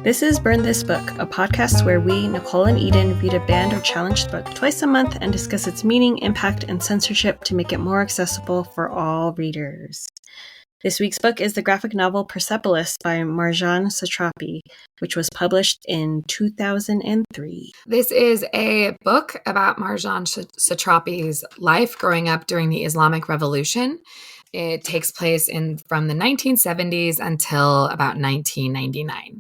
This is Burn This Book, a podcast where we, Nicole and Eden, read a banned or challenged book twice a month and discuss its meaning, impact, and censorship to make it more accessible for all readers. This week's book is the graphic novel Persepolis by Marjane Satrapi, which was published in 2003. This is a book about Marjane Satrapi's life growing up during the Islamic Revolution. It takes place from the 1970s until about 1999.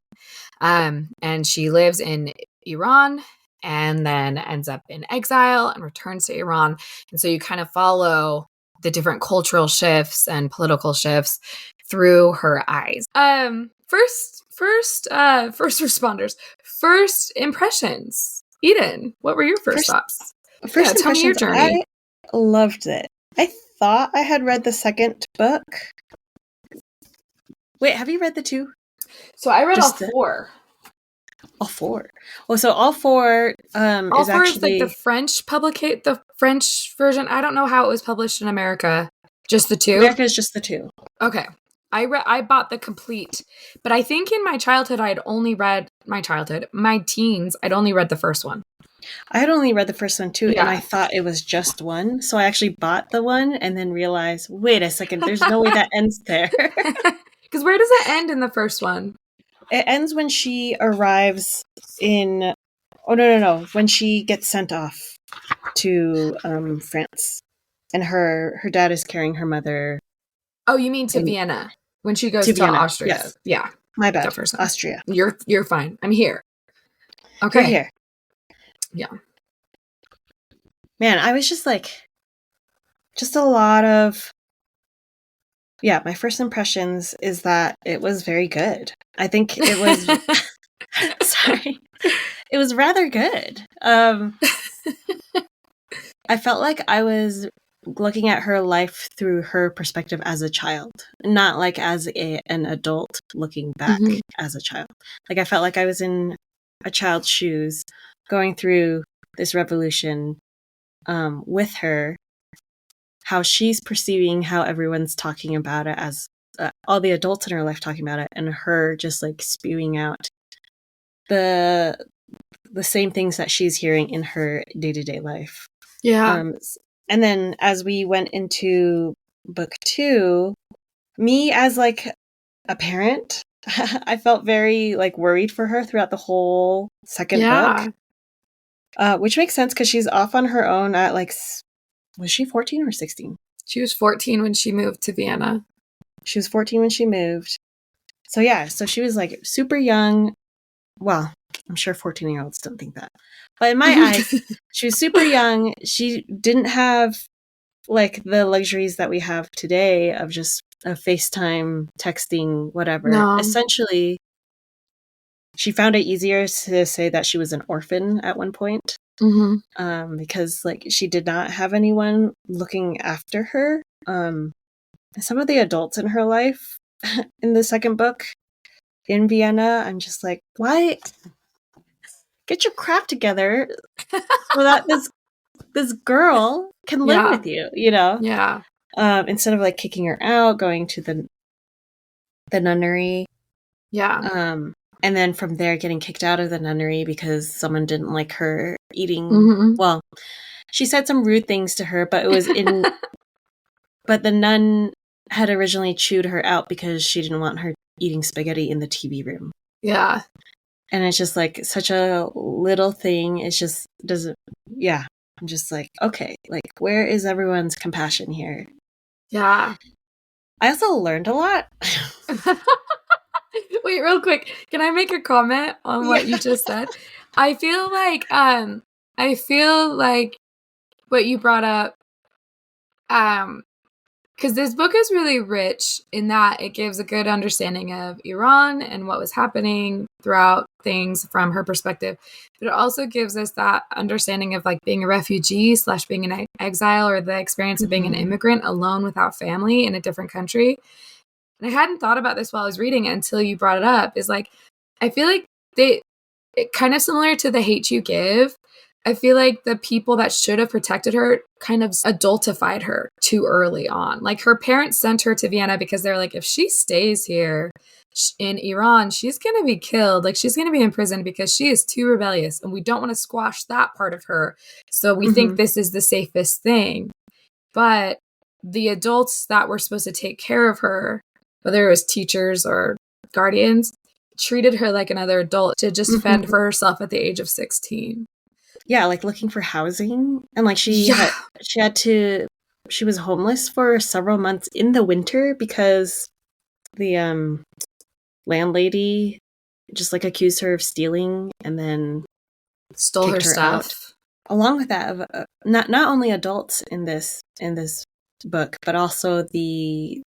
And she lives in Iran and then ends up in exile and returns to Iran. And so you kind of follow the different cultural shifts and political shifts through her eyes. First responders, first impressions. Eden, what were your first thoughts? Tell me your journey. I loved it. I thought I had read the second book. Wait, have you read the two? So I read all four. All four. Well, so all four all four is like the French version. I don't know how it was published in America. Just the two? America is just the two. Okay. I bought the complete, but I think in my childhood, my teens, I'd only read the first one. I had only read the first one too, and I thought it was just one. So I actually bought the one and then realized, wait a second, there's no way that ends there. Because where does it end in the first one? It ends when she arrives in... Oh, no. When she gets sent off to France. And her dad is carrying her mother... Oh, you mean to Vienna. When she goes to Austria. Yes. Yeah. My bad. Austria. You're fine. I'm here. Okay. You're here. Yeah. Man, I was just a lot of... Yeah, my first impressions is that it was very good. I think it was... Sorry. It was rather good. I felt like I was looking at her life through her perspective as a child, not like as an adult looking back as a child. Like I felt like I was in a child's shoes going through this revolution with her, how she's perceiving how everyone's talking about it, as all the adults in her life talking about it, and her just like spewing out the same things that she's hearing in her day-to-day life. Yeah. And then as we went into book 2, me as like a parent, I felt very like worried for her throughout the whole second book. Which makes sense because she's off on her own at like, was she 14 or 16? She was 14 when she moved to Vienna. She was 14 when she moved. So yeah, so she was like super young. Well, I'm sure 14-year-olds don't think that. But in my eyes, she was super young. She didn't have like the luxuries that we have today of just a FaceTime, texting, whatever. No. Essentially, she found it easier to say that she was an orphan at one point. Because like she did not have anyone looking after her. Some of the adults in her life in the second book in Vienna, I'm just like, why? Get your crap together so that this girl can live with you, you know? Yeah. Instead of like kicking her out, going to the nunnery. Yeah. And then from there getting kicked out of the nunnery because someone didn't like her eating. Well, she said some rude things to her, but it was in... But the nun had originally chewed her out because she didn't want her eating spaghetti in the TV room. Yeah. And it's just like such a little thing. It just doesn't... Yeah. I'm just like, okay, like where is everyone's compassion here? Yeah. I also learned a lot. Wait, real quick. Can I make a comment on what you just said? I feel like what you brought up, because this book is really rich in that it gives a good understanding of Iran and what was happening throughout things from her perspective. But it also gives us that understanding of like being a refugee / being in exile, or the experience of being an immigrant alone without family in a different country. And I hadn't thought about this while I was reading it until you brought it up, is like, I feel like it kind of similar to The Hate U Give. I feel like the people that should have protected her kind of adultified her too early on. Like her parents sent her to Vienna because they're like, if she stays here, in Iran, she's going to be killed. Like, she's going to be imprisoned because she is too rebellious, and we don't want to squash that part of her. So we think this is the safest thing. But the adults that were supposed to take care of her, whether it was teachers or guardians, treated her like another adult to just fend for herself at the age of 16. Yeah, like looking for housing. And like she was homeless for several months in the winter because the landlady just like accused her of stealing and then stole her stuff. Out. Along with that, not only adults in this book, but also the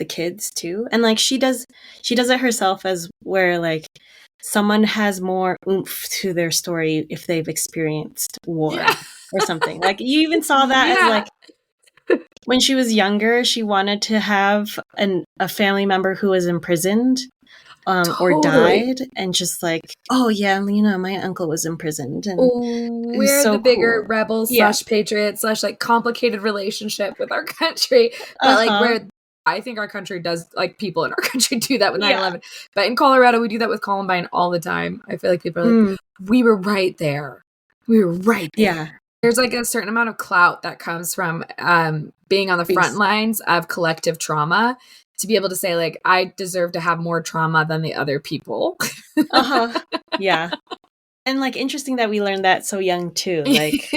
kids too. And like she does it herself, as where like someone has more oomph to their story if they've experienced war or something. Like you even saw that as like when she was younger, she wanted to have a family member who was imprisoned or died, and just like, oh yeah, my uncle was imprisoned, and we're so the bigger rebels / patriots / like complicated relationship with our country, but like where I think our country does, like people in our country do that with 9/11, but in Colorado we do that with Columbine all the time. I feel like people are like, we were right there. There's like a certain amount of clout that comes from being on the front lines of collective trauma, to be able to say like, I deserve to have more trauma than the other people. Yeah. And like interesting that we learned that so young too. Like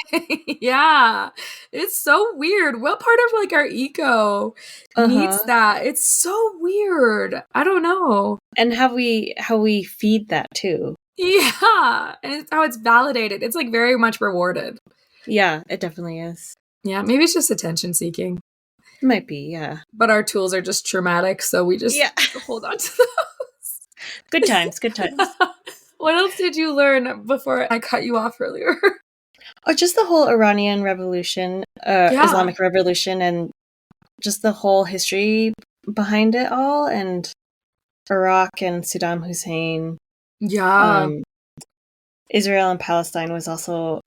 yeah. It's so weird. What part of like our ego needs that? It's so weird. I don't know. And how we feed that too. Yeah. And it's how it's validated. It's like very much rewarded. Yeah, it definitely is. Yeah, maybe it's just attention seeking. It might be, yeah. But our tools are just traumatic, so we just hold on to those. Good times. What else did you learn before I cut you off earlier? Oh, just the whole Iranian Revolution, Islamic Revolution, and just the whole history behind it all, and Iraq and Saddam Hussein. Yeah. Israel and Palestine was also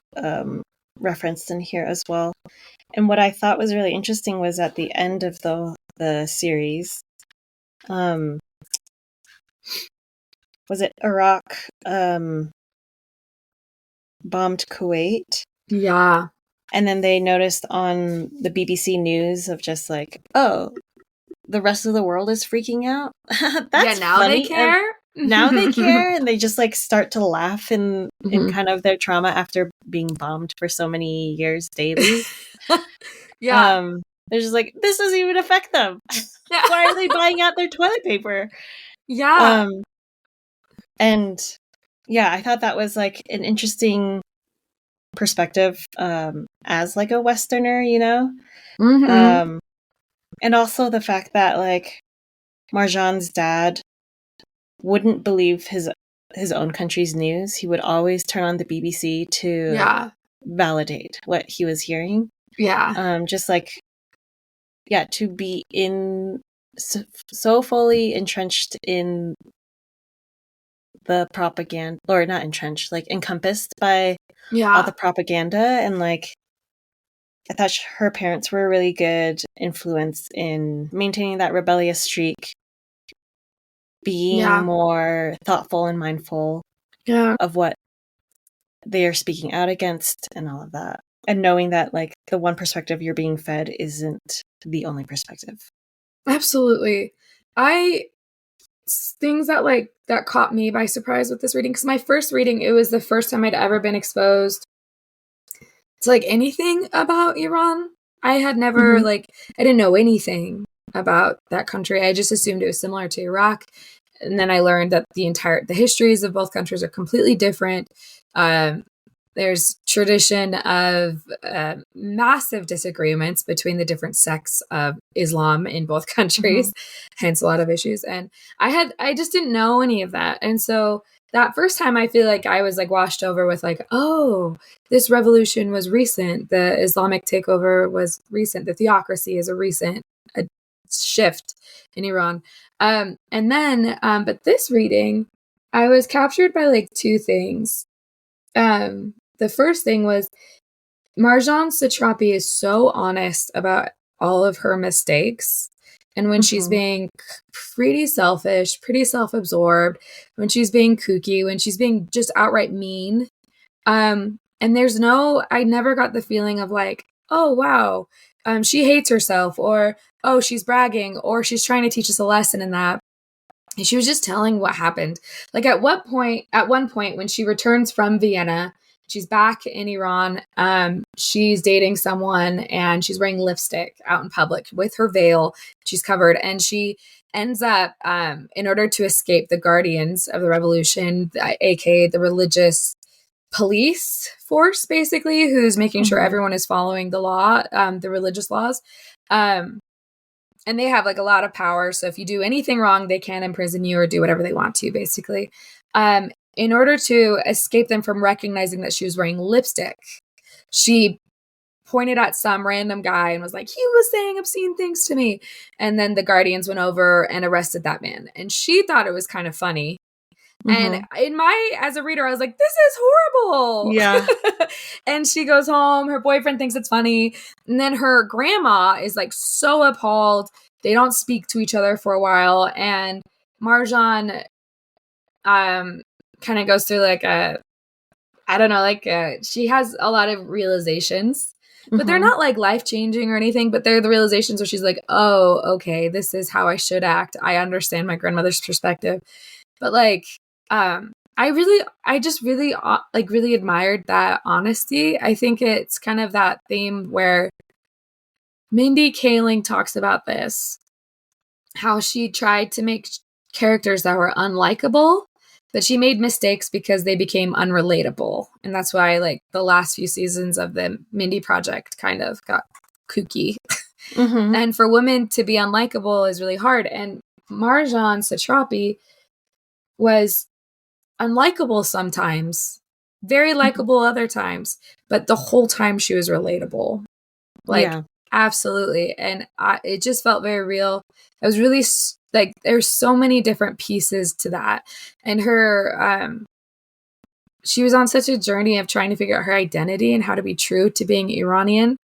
referenced in here as well. And what I thought was really interesting was at the end of the series, was it Iraq bombed Kuwait? Yeah. And then they noticed on the BBC News of just like, oh, the rest of the world is freaking out. That's now funny. They care. Now they care, and they just like start to laugh in kind of their trauma after being bombed for so many years daily. Yeah. They're just like, this doesn't even affect them. Why are they buying out their toilet paper? Yeah. And yeah, I thought that was like an interesting perspective as like a Westerner, and also the fact that like Marjane's dad wouldn't believe his own country's news. He would always turn on the BBC to validate what he was hearing. Yeah. Just like, to be so fully entrenched in the propaganda, or not entrenched, like encompassed by all the propaganda. And like, I thought her parents were a really good influence in maintaining that rebellious streak, being more thoughtful and mindful of what they are speaking out against and all of that. And knowing that like the one perspective you're being fed isn't the only perspective. Absolutely. Things that caught me by surprise with this reading, because my first reading, it was the first time I'd ever been exposed to like anything about Iran. I had never I didn't know anything about that country. I just assumed it was similar to Iraq. And then I learned that the histories of both countries are completely different. There's tradition of massive disagreements between the different sects of Islam in both countries, hence a lot of issues. And I just didn't know any of that. And so that first time I feel like I was like washed over with like, oh, this revolution was recent. The Islamic takeover was recent. The theocracy is a recent shift in Iran. And then, but this reading, I was captured by like two things. The first thing was Marjane Satrapi is so honest about all of her mistakes and when she's being pretty selfish, pretty self-absorbed, when she's being kooky, pretty self-absorbed, when she's being kooky, when she's being just outright mean. And I never got the feeling of like, oh, wow, she hates herself, or, oh, she's bragging, or she's trying to teach us a lesson in that. And she was just telling what happened. Like at one point when she returns from Vienna, she's back in Iran. She's dating someone and she's wearing lipstick out in public with her veil. She's covered, and she ends up, in order to escape the guardians of the revolution, aka the religious police force, basically, who's making sure everyone is following the law, the religious laws. And they have like a lot of power. So if you do anything wrong, they can imprison you or do whatever they want to, basically. In order to escape them from recognizing that she was wearing lipstick, she pointed at some random guy and was like, he was saying obscene things to me. And then the guardians went over and arrested that man. And she thought it was kind of funny. And as a reader, I was like, this is horrible. Yeah. And she goes home. Her boyfriend thinks it's funny. And then her grandma is like so appalled. They don't speak to each other for a while. And Marjane kind of goes through like she has a lot of realizations, but they're not like life-changing or anything, but they're the realizations where she's like, oh, okay, this is how I should act. I understand my grandmother's perspective. But like, I just really really admired that honesty. I think it's kind of that theme where Mindy Kaling talks about this, how she tried to make characters that were unlikable, but she made mistakes because they became unrelatable. And that's why like the last few seasons of the Mindy Project kind of got kooky. And for women to be unlikable is really hard. And Marjane Satrapi was unlikable sometimes, very likable other times, but the whole time she was relatable. Like, absolutely. And it just felt very real. I was really like, there's so many different pieces to that. And her, she was on such a journey of trying to figure out her identity and how to be true to being Iranian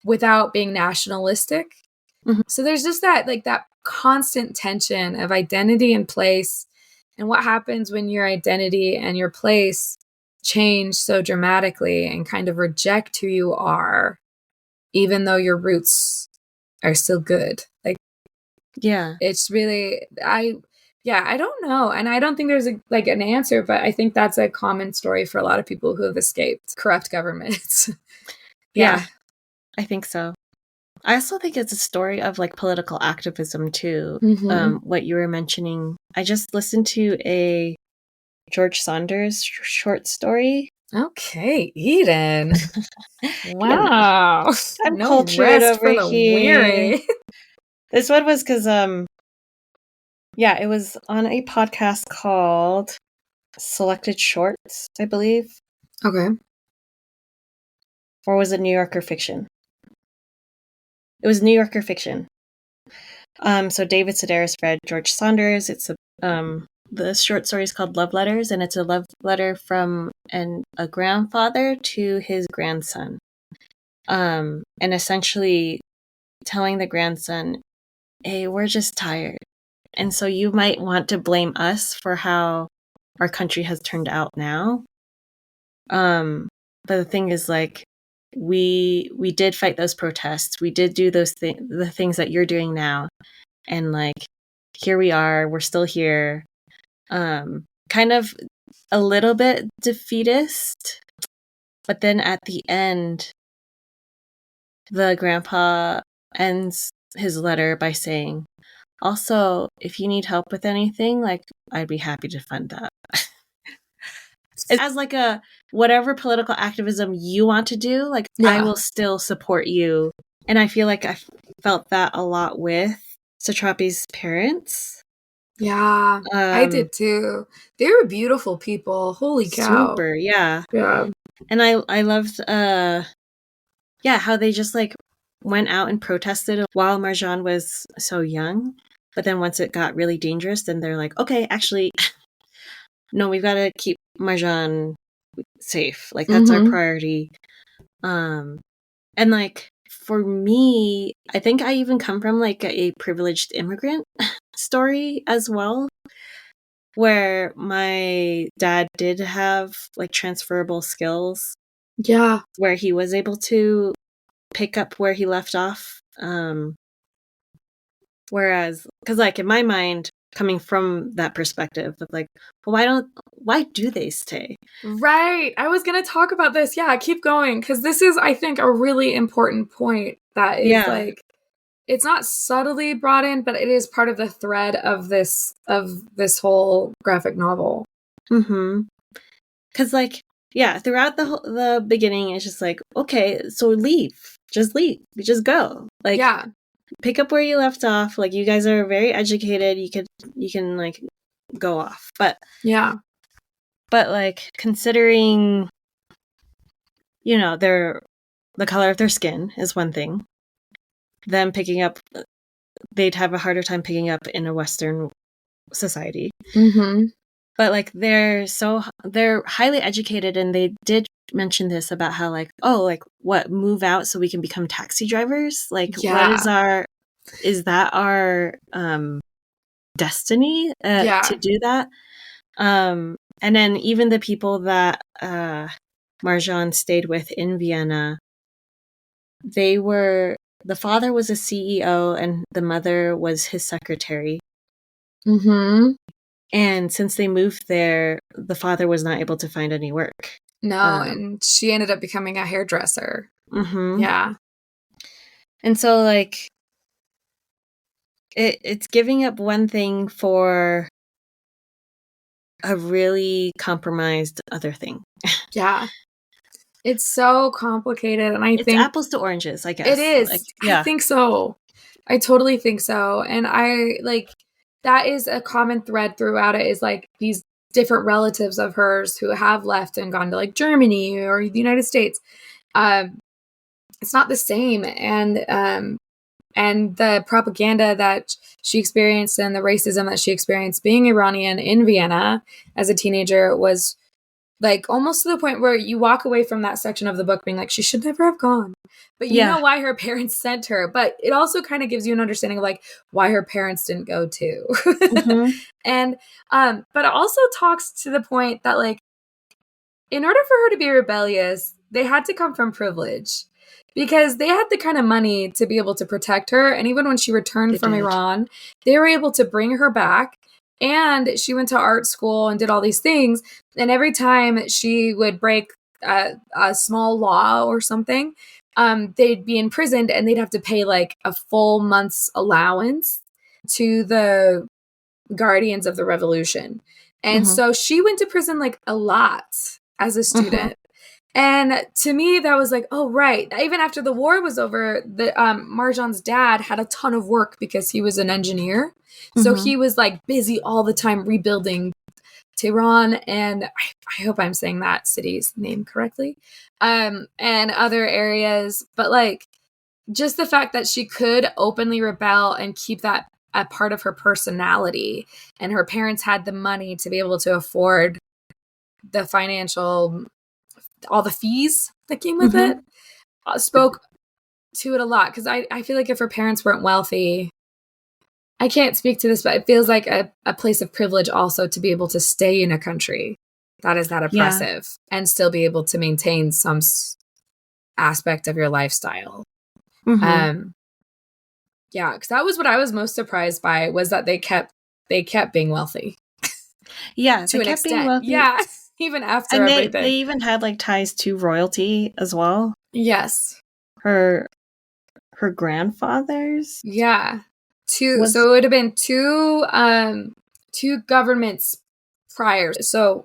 without being nationalistic. So there's just that constant tension of identity and place. And what happens when your identity and your place change so dramatically and kind of reject who you are, even though your roots are still good. Like, it's really, I don't know. And I don't think there's an answer, but I think that's a common story for a lot of people who have escaped corrupt governments. I think so. I also think it's a story of like political activism too. What you were mentioning. I just listened to a George Saunders short story. Okay, Eden. Wow. I'm cultured over here. This one was because it was on a podcast called Selected Shorts, I believe. Okay. Or was it New Yorker Fiction? It was New Yorker Fiction. So David Sedaris read George Saunders. It's the short story is called Love Letters, and it's a love letter from a grandfather to his grandson. And essentially telling the grandson, hey, we're just tired. And so you might want to blame us for how our country has turned out now. But the thing is, like, we did fight those protests. We did do the things that you're doing now. And like, here we are, we're still here. Kind of a little bit defeatist. But then at the end, the grandpa ends his letter by saying, also, if you need help with anything, like, I'd be happy to fund that. As like a whatever political activism you want to do, like, I will still support you. And I feel like I felt that a lot with Satrapi's parents. Yeah, I did too. They were beautiful people. Holy cow. Super, yeah. Yeah. And I loved how they just like went out and protested while Marjane was so young. But then once it got really dangerous, then they're like, okay, actually, no, we've got to keep Marjane safe. Like, that's our priority. And like, for me, I think I even come from like a privileged immigrant story as well, where my dad did have like transferable skills Yeah. where he was able to pick up where he left off. Whereas, because like in my mind, coming from that perspective of like, well, why do they stay? Right. I was going to talk about this. Yeah, keep going. Because this is, I think, a really important point that is like, it's not subtly brought in, but it is part of the thread of this whole graphic novel. Mm-hmm. Because like, yeah, throughout the beginning, it's just like, okay, so leave, just go, like, yeah, pick up where you left off. Like, you guys are very educated. You can like go off, but like considering, you know, the color of their skin is one thing. Them picking up, they'd have a harder time picking up in a Western society. Mm-hmm. But like they're highly educated, and they did mention this about how like, oh, like what, move out so we can become taxi drivers? Like, what is that our destiny to do that? And then even the people that Marjane stayed with in Vienna, the father was a CEO and the mother was his secretary. Mm-hmm. And since they moved there, the father was not able to find any work. No, and she ended up becoming a hairdresser. Mm-hmm. Yeah. And so, like, it's giving up one thing for a really compromised other thing. Yeah. It's so complicated, and it's think apples to oranges, I guess. It is. Like, yeah. I think so. I totally think so. And I like that is a common thread throughout it, is like these different relatives of hers who have left and gone to like Germany or the United States. It's not the same. And the propaganda that she experienced and the racism that she experienced being Iranian in Vienna as a teenager was like almost to the point where you walk away from that section of the book being like, she should never have gone. But you know why her parents sent her. But it also kind of gives you an understanding of like why her parents didn't go too. Mm-hmm. And but it also talks to the point that like in order for her to be rebellious, they had to come from privilege. Because they had the kind of money to be able to protect her. And even when she returned from Iran, they were able to bring her back. And she went to art school and did all these things. And every time she would break a small law or something, they'd be imprisoned and they'd have to pay like a full month's allowance to the guardians of the revolution. And so she went to prison like a lot as a student. And to me, that was like, oh, right. Even after the war was over, the Marjane's dad had a ton of work because he was an engineer. So he was like busy all the time rebuilding Tehran, and I hope I'm saying that city's name correctly, and other areas. But like, just the fact that she could openly rebel and keep that a part of her personality, and her parents had the money to be able to afford the financial, all the fees that came with it, spoke to it a lot. Because I feel like if her parents weren't wealthy, I can't speak to this, but it feels like a place of privilege also to be able to stay in a country that is that oppressive and still be able to maintain some aspect of your lifestyle. Yeah, because that was what I was most surprised by, was that they kept being wealthy. Yeah, to an extent. Being wealthy. Yeah, even after and everything. They even had like ties to royalty as well. Yes. Her grandfathers. Yeah. So it would have been two governments prior. So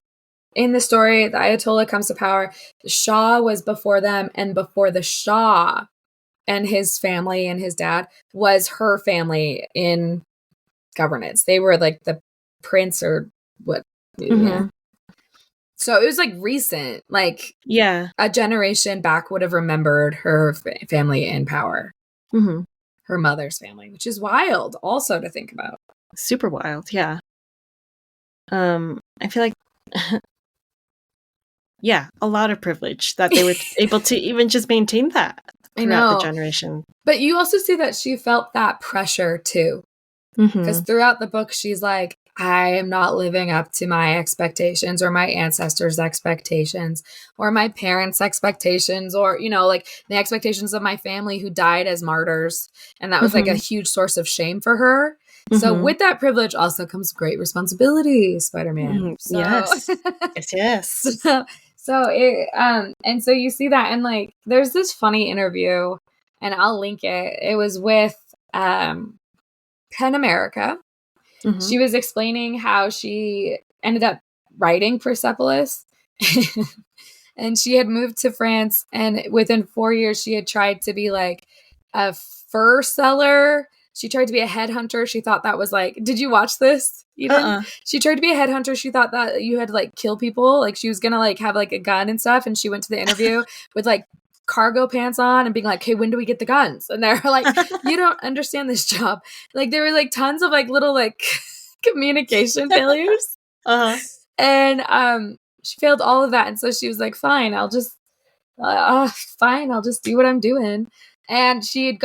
in the story, the Ayatollah comes to power. The Shah was before them, and before the Shah and his family and his dad was her family in governance. They were like the prince or what. Yeah. So it was like recent, like a generation back would have remembered her family in power. Her mother's family, which is wild also to think about. Super wild, yeah. I feel like a lot of privilege that they were able to even just maintain that. I throughout the know. generation. But you also see that she felt that pressure too. Because throughout the book, she's like, I am not living up to my expectations or my ancestors' expectations or my parents' expectations or, you know, like the expectations of my family who died as martyrs. And that was like a huge source of shame for her. So with that privilege also comes great responsibility, Spider-Man. So Yes. Yes. and so you see that, and like there's this funny interview, and I'll link it. It was with PEN America. She was explaining how she ended up writing Persepolis. And she had moved to France, and within 4 years she had tried to be like a fur seller. She tried to be a headhunter. She thought that was like, did you watch this, Eden? She tried to be a headhunter. She thought that you had to like kill people. Like she was gonna like have like a gun and stuff. And she went to the interview with like cargo pants on and being like, hey, when do we get the guns? And they're like, you don't understand this job. Like there were like tons of like little like communication failures. And she failed all of that. And so she was like, fine, I'll just do what I'm doing. And she'd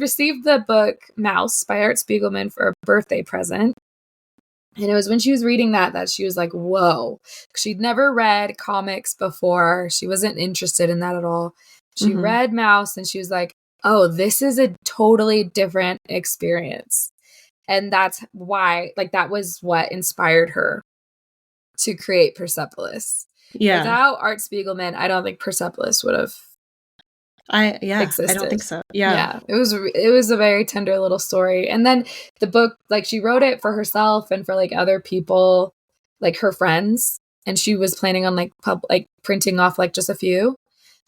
received the book Mouse by Art Spiegelman for a birthday present. And it was when she was reading that she was like, whoa. She'd never read comics before. She wasn't interested in that at all. She read Mouse and she was like, oh, this is a totally different experience. And that's why, like, that was what inspired her to create Persepolis. Yeah. Without Art Spiegelman, I don't think Persepolis would have existed. I don't think so. Yeah. It was a very tender little story. And then the book, like she wrote it for herself and for like other people, like her friends, and she was planning on like printing off like just a few.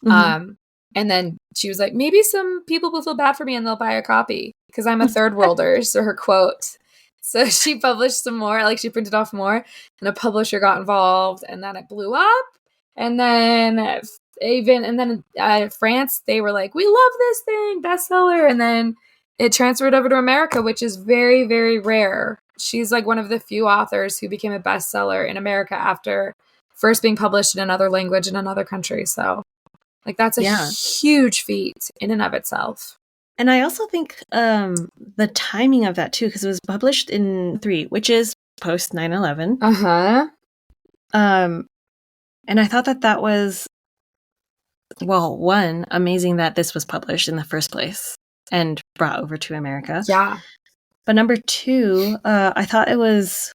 And then she was like, maybe some people will feel bad for me and they'll buy a copy because I'm a third worlder. So her quote. So she published some more, like she printed off more, and a publisher got involved, and then it blew up. And then France, they were like, we love this thing, bestseller. And then it transferred over to America, which is very, very rare. She's like one of the few authors who became a bestseller in America after first being published in another language in another country. So like that's a huge feat in and of itself. And I also think the timing of that too, because it was published in 3, which is post 9/11. And I thought that was, well, one, amazing that this was published in the first place and brought over to America. Yeah. But number 2, I thought it was,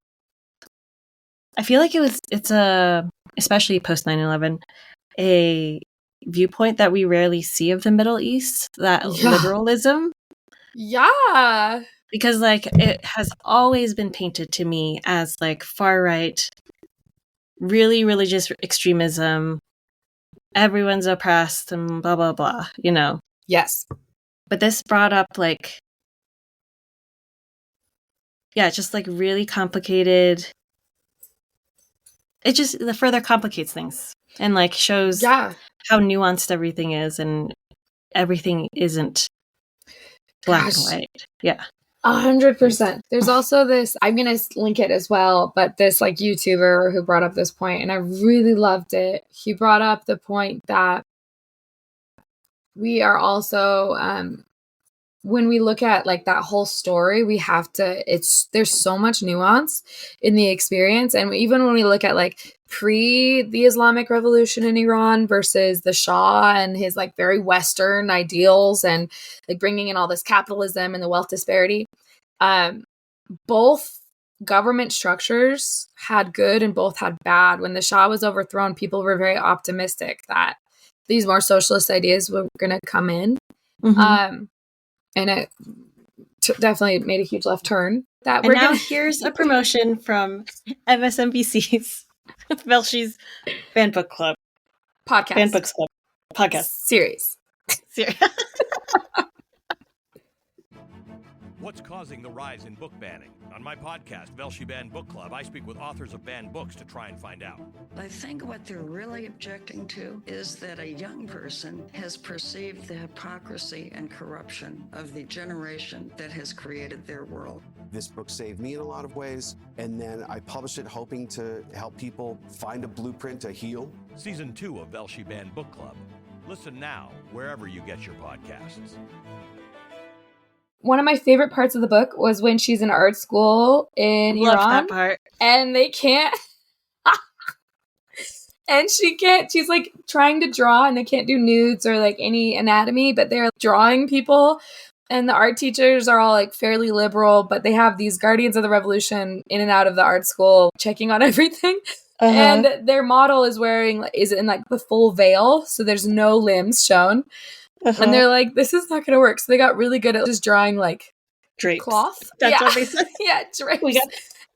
I feel like it's a, especially post 9/11, a viewpoint that we rarely see of the Middle East, that liberalism. Yeah. Because like it has always been painted to me as like far right, really religious extremism, everyone's oppressed and blah blah blah, you know. Yes. But this brought up like, just like really complicated. It just further complicates things and like shows how nuanced everything is, and everything isn't black and white. Yeah. 100%. There's also this, I'm going to link it as well, but this like YouTuber who brought up this point, and I really loved it. He brought up the point that we are also, when we look at like that whole story, we have to, there's so much nuance in the experience. And even when we look at like pre the Islamic Revolution in Iran versus the Shah and his like very Western ideals and like bringing in all this capitalism and the wealth disparity, both government structures had good and both had bad. When the Shah was overthrown, people were very optimistic that these more socialist ideas were going to come in. And it definitely made a huge left turn. Here's a promotion from MSNBC's Velshi's Fan Book Club podcast. Fan Books Club podcast series. What's causing the rise in book banning? On my podcast, Velshi Banned Book Club, I speak with authors of banned books to try and find out. I think what they're really objecting to is that a young person has perceived the hypocrisy and corruption of the generation that has created their world. This book saved me in a lot of ways, and then I published it hoping to help people find a blueprint to heal. Season 2 of Velshi Banned Book Club. Listen now wherever you get your podcasts. One of my favorite parts of the book was when she's in art school in Love Iran. that part. And they can't. And she's like trying to draw and they can't do nudes or like any anatomy, but they're drawing people. And the art teachers are all like fairly liberal, but they have these guardians of the revolution in and out of the art school checking on everything. And their model is in like the full veil. So there's no limbs shown. And they're like, this is not going to work. So they got really good at just drawing like drapes. Cloth. That's what they said. Yeah, drapes.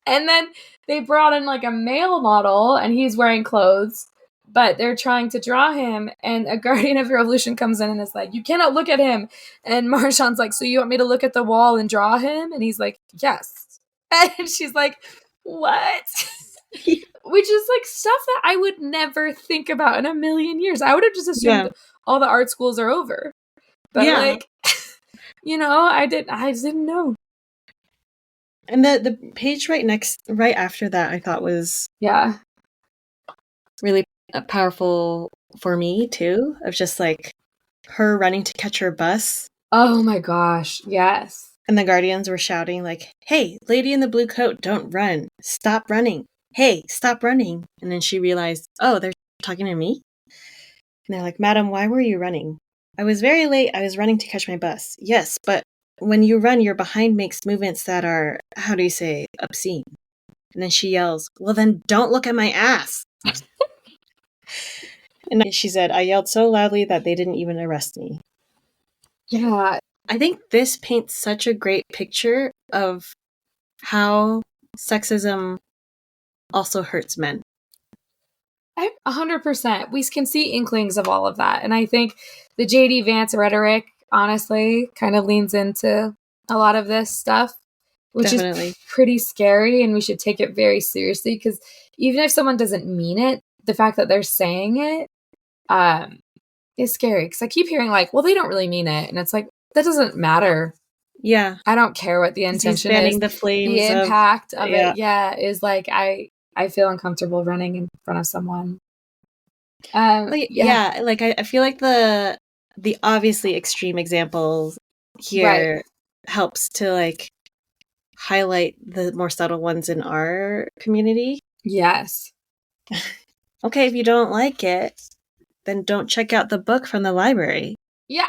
And then they brought in like a male model and he's wearing clothes, but they're trying to draw him. And a guardian of the revolution comes in and is like, you cannot look at him. And Marjane's like, so you want me to look at the wall and draw him? And he's like, yes. And she's like, what? Which is like stuff that I would never think about in a million years. I would have just assumed all the art schools are over. But like, I didn't know. And the page right after that, I thought was really powerful for me too. Of just like her running to catch her bus. Oh my gosh, yes. And the guardians were shouting like, "Hey, lady in the blue coat, don't run! Stop running! Hey, stop running!" And then she realized, oh, they're talking to me. And they're like, "Madam, why were you running?" "I was very late. I was running to catch my bus." "Yes, but when you run, your behind makes movements that are, how do you say, obscene." And then she yells, "Well, then don't look at my ass." And she said, "I yelled so loudly that they didn't even arrest me." Yeah. I think this paints such a great picture of how sexism also hurts men. 100%. We can see inklings of all of that. And I think the J.D. Vance rhetoric, honestly, kind of leans into a lot of this stuff, which is pretty scary. And we should take it very seriously because even if someone doesn't mean it, the fact that they're saying it is scary. Because I keep hearing like, well, they don't really mean it. And it's like, that doesn't matter. Yeah. I don't care what the intention is. The flames. The impact of it, is like, I feel uncomfortable running in front of someone. Like I feel like the obviously extreme examples here helps to like highlight the more subtle ones in our community. Yes. Okay, if you don't like it, then don't check out the book from the library. Yeah.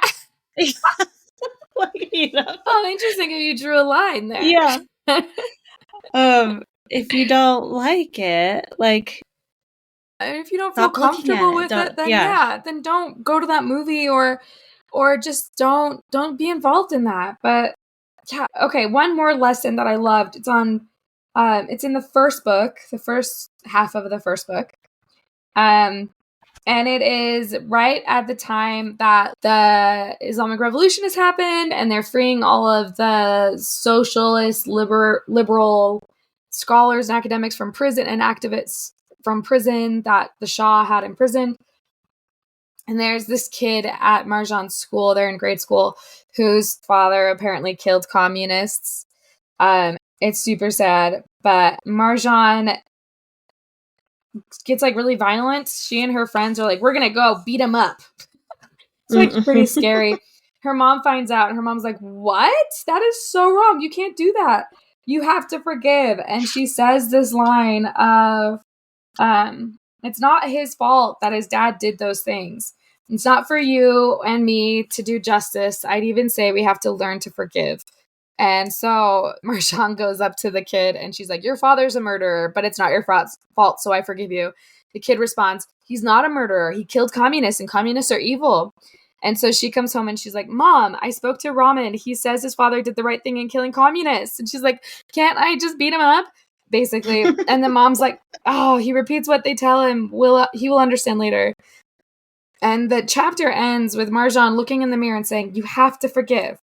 Like, Oh, interesting if you drew a line there. Yeah. If you don't like it, like, if you don't feel comfortable with it, then then don't go to that movie or just don't be involved in that. But yeah, okay, one more lesson that I loved. It's on it's in the first book, the first half of the first book. And it is right at the time that the Islamic Revolution has happened and they're freeing all of the socialist, liberal scholars and academics from prison and activists from prison that the Shah had in prison. And there's this kid at Marjane's school, they're in grade school, whose father apparently killed communists. It's super sad, but Marjane gets like really violent. She and her friends are like, we're gonna go beat him up. It's like pretty scary. Her mom finds out and her mom's like, what? That is so wrong. You can't do that. You have to forgive. And she says this line of, it's not his fault that his dad did those things. It's not for you and me to do justice. I'd even say we have to learn to forgive. And so Marjane goes up to the kid and she's like, your father's a murderer, but it's not your fault, so I forgive you. The kid responds, he's not a murderer. He killed communists and communists are evil. And so she comes home and she's like, Mom, I spoke to Raman. He says his father did the right thing in killing communists. And she's like, can't I just beat him up? Basically. And the mom's like, oh, he repeats what they tell him. He will understand later. And the chapter ends with Marjane looking in the mirror and saying, you have to forgive.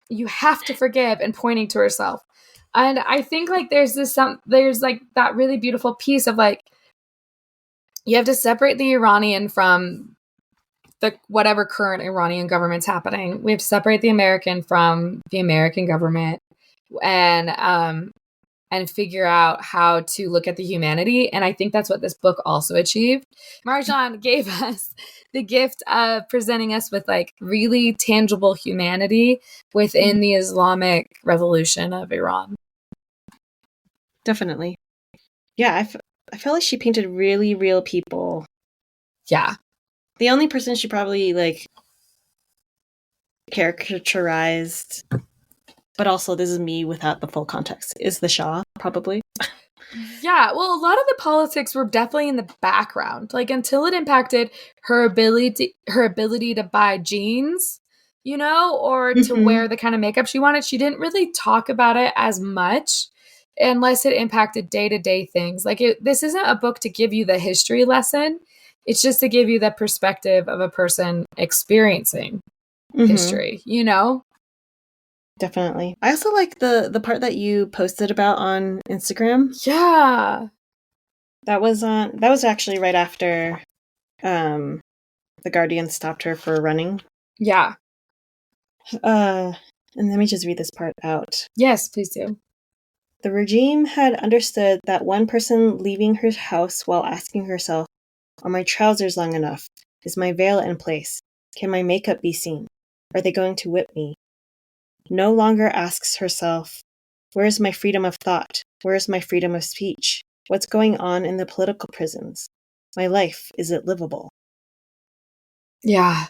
You have to forgive, and pointing to herself. And I think like there's like that really beautiful piece of like, you have to separate the Iranian from the whatever current Iranian government's happening. We have to separate the American from the American government. And and figure out how to look at the humanity. And I think that's what this book also achieved. Marjane gave us the gift of presenting us with like really tangible humanity within the Islamic revolution of Iran. Definitely. Yeah, I feel like she painted really real people. Yeah. The only person she probably like caricaturized, but also this is me without the full context, is the Shah, probably. Yeah, well, a lot of the politics were definitely in the background. Like until it impacted her ability to buy jeans, you know, or to wear the kind of makeup she wanted, she didn't really talk about it as much unless it impacted day-to-day things. Like this isn't a book to give you the history lesson. It's just to give you the perspective of a person experiencing history, you know? Definitely. I also like the part that you posted about on Instagram. Yeah. That was actually right after the Guardian stopped her for running. Yeah. And let me just read this part out. Yes, please do. The regime had understood that one person leaving her house while asking herself, "Are my trousers long enough? Is my veil in place? Can my makeup be seen? Are they going to whip me?" no longer asks herself, "Where is my freedom of thought? Where is my freedom of speech? What's going on in the political prisons? My life, is it livable?" Yeah.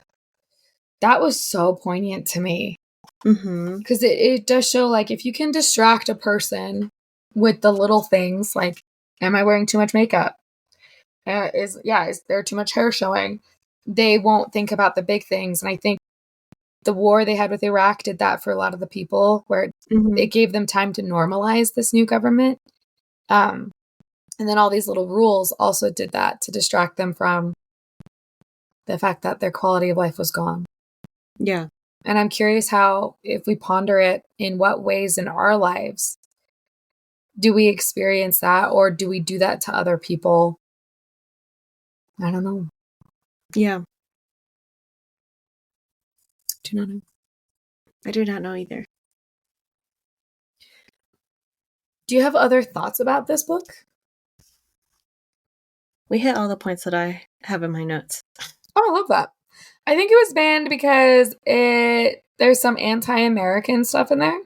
That was so poignant to me. Because it does show, like, if you can distract a person with the little things, like, am I wearing too much makeup? Is there too much hair showing? They won't think about the big things. And I think the war they had with Iraq did that for a lot of the people, where it gave them time to normalize this new government. And then all these little rules also did that to distract them from the fact that their quality of life was gone. Yeah. And I'm curious how, if we ponder it, in what ways in our lives do we experience that, or do we do that to other people? I don't know. Yeah. Do not know. I do not know either. Do you have other thoughts about this book? We hit all the points that I have in my notes. Oh, I love that. I think it was banned because there's some anti-American stuff in there.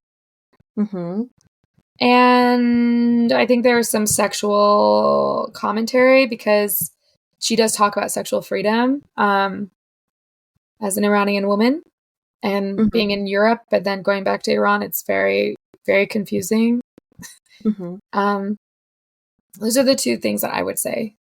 And I think there was some sexual commentary because she does talk about sexual freedom as an Iranian woman and being in Europe, but then going back to Iran. It's very, very confusing. Those are the two things that I would say.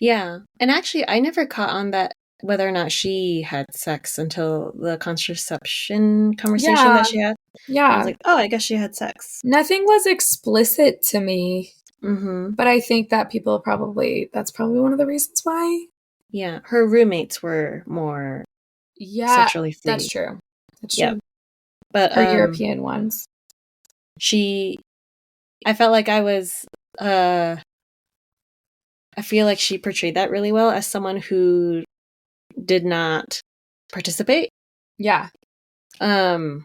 Yeah. And actually, I never caught on that whether or not she had sex until the contraception conversation that she had. Yeah. I was like, oh, I guess she had sex. Nothing was explicit to me. But I think that that's probably one of the reasons why. Yeah. Her roommates were more sexually free. That's true. That's true. But her European ones. I felt like I feel like she portrayed that really well as someone who did not participate. Yeah. Of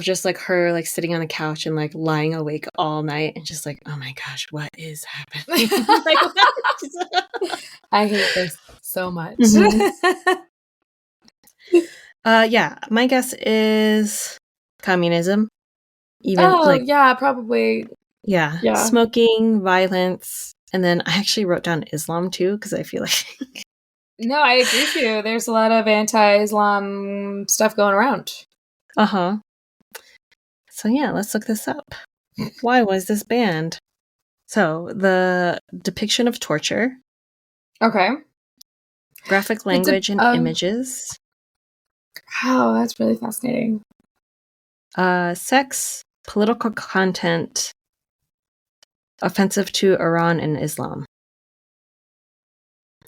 just like her like sitting on the couch and like lying awake all night and just like, oh my gosh, what is happening? I hate this so much. Yeah, my guess is communism. Yeah, probably. Yeah. Smoking, violence, and then I actually wrote down Islam too because I feel like No, I agree with you. There's a lot of anti-Islam stuff going around. So yeah, let's look this up. Why was this banned? So the depiction of torture. Okay. Graphic language and images. Wow, that's really fascinating. Sex, political content, offensive to Iran and Islam.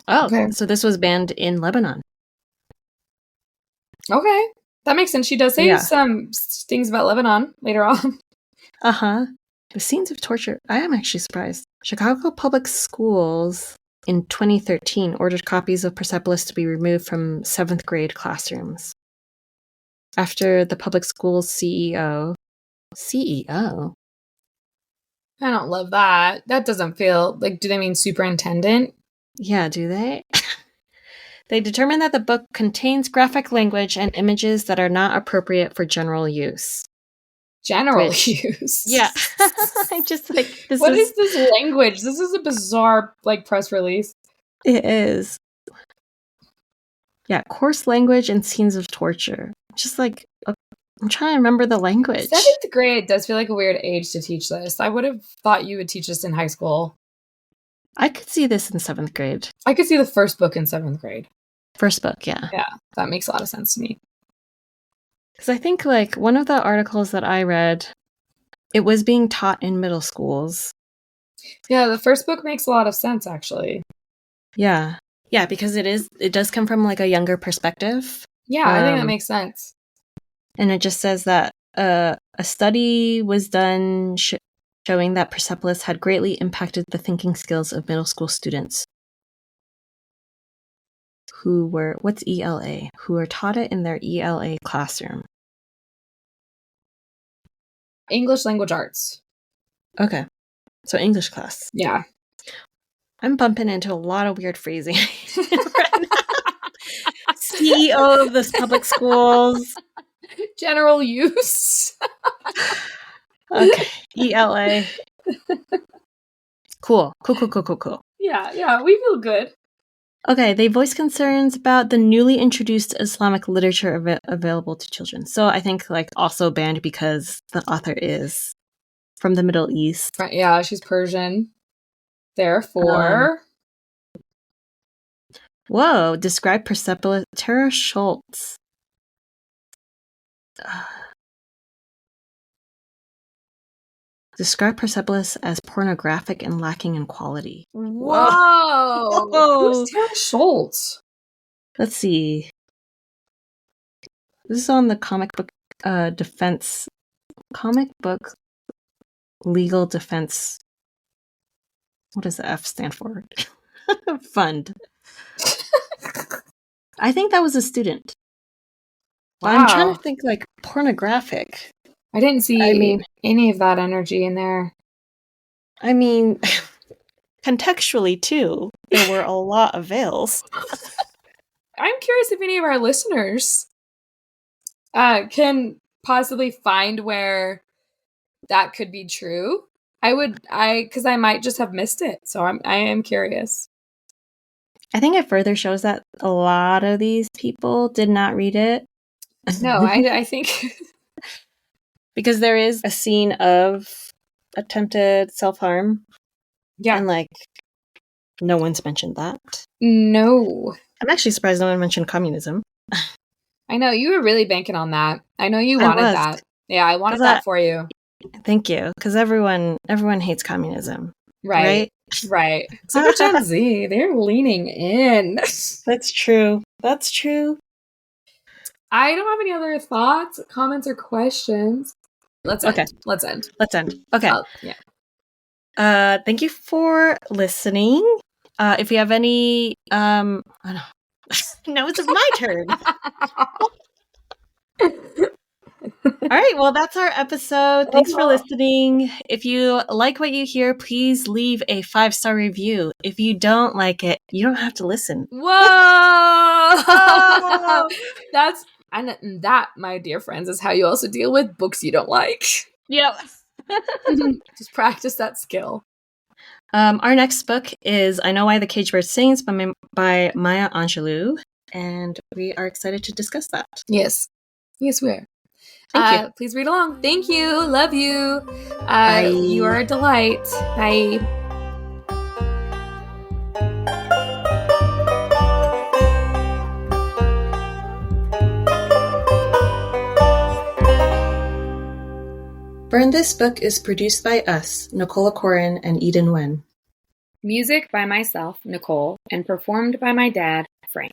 Oh, okay. So this was banned in Lebanon. Okay. That makes sense. She does say some things about Lebanon later on. The scenes of torture. I am actually surprised. Chicago Public Schools in 2013 ordered copies of Persepolis to be removed from 7th grade classrooms. After the public school's CEO I don't love that. That doesn't feel like, do they mean superintendent? Yeah, do they? They determine that the book contains graphic language and images that are not appropriate for general use. General use. Yeah. I'm just like, What is this language? This is a bizarre, like, press release. It is. Yeah, coarse language and scenes of torture. Just like, I'm trying to remember the language. 7th grade does feel like a weird age to teach this. I would have thought you would teach this in high school. I could see this in 7th grade. I could see the first book in 7th grade. First book, yeah. Yeah, that makes a lot of sense to me. Because I think, like, one of the articles that I read, it was being taught in middle schools. Yeah, the first book makes a lot of sense, actually. Yeah. Yeah, because it does come from, like, a younger perspective. Yeah, I think that makes sense. And it just says that a study was done showing that Persepolis had greatly impacted the thinking skills of middle school students who were, what's ELA? Who are taught it in their ELA classroom. English language arts. Okay. So English class. Yeah. I'm bumping into a lot of weird phrasing right now. CEO of the public schools. General use. Okay. ELA. Cool. Yeah, we feel good. Okay, they voice concerns about the newly introduced Islamic literature available to children. So I think, like, also banned because the author is from the Middle East. Right, yeah, she's Persian. Therefore... Whoa, describe Persepolis. Tara Schultz. Describe Persepolis as pornographic and lacking in quality. Whoa! Who's Tara Schultz? Let's see. This is on the comic book legal defense. What does the F stand for? Fund. I think that was a student. Wow. But I'm trying to think, like, pornographic. I didn't see any of that energy in there. I mean, contextually, too, there were a lot of veils. I'm curious if any of our listeners can possibly find where that could be true. Because I might just have missed it. So I am curious. I think it further shows that a lot of these people did not read it. No, I think... Because there is a scene of attempted self-harm. Yeah. And, like, no one's mentioned that. No. I'm actually surprised no one mentioned communism. I know, you were really banking on that. I know you wanted that. Yeah, I wanted that for you. Thank you. Because everyone hates communism. Right. Except for Gen Z. They're leaning in. That's true. I don't have any other thoughts, comments, or questions. Let's end. Okay. Yeah. Thank you for listening. If you have any, now it's my turn. All right. Well, that's our episode. Thanks for listening. If you like what you hear, please leave a 5-star review. If you don't like it, you don't have to listen. Whoa! That, my dear friends, is how you also deal with books you don't like. Yep. Just practice that skill. Our next book is I Know Why the Caged Bird Sings by Maya Angelou, and we are excited to discuss that. Yes, we are. Thank you. Please read along. Thank you. Love you. Bye. You are a delight. Bye. Burn This Book is produced by us, Nicola Corin and Eden Wen. Music by myself, Nicole, and performed by my dad, Frank.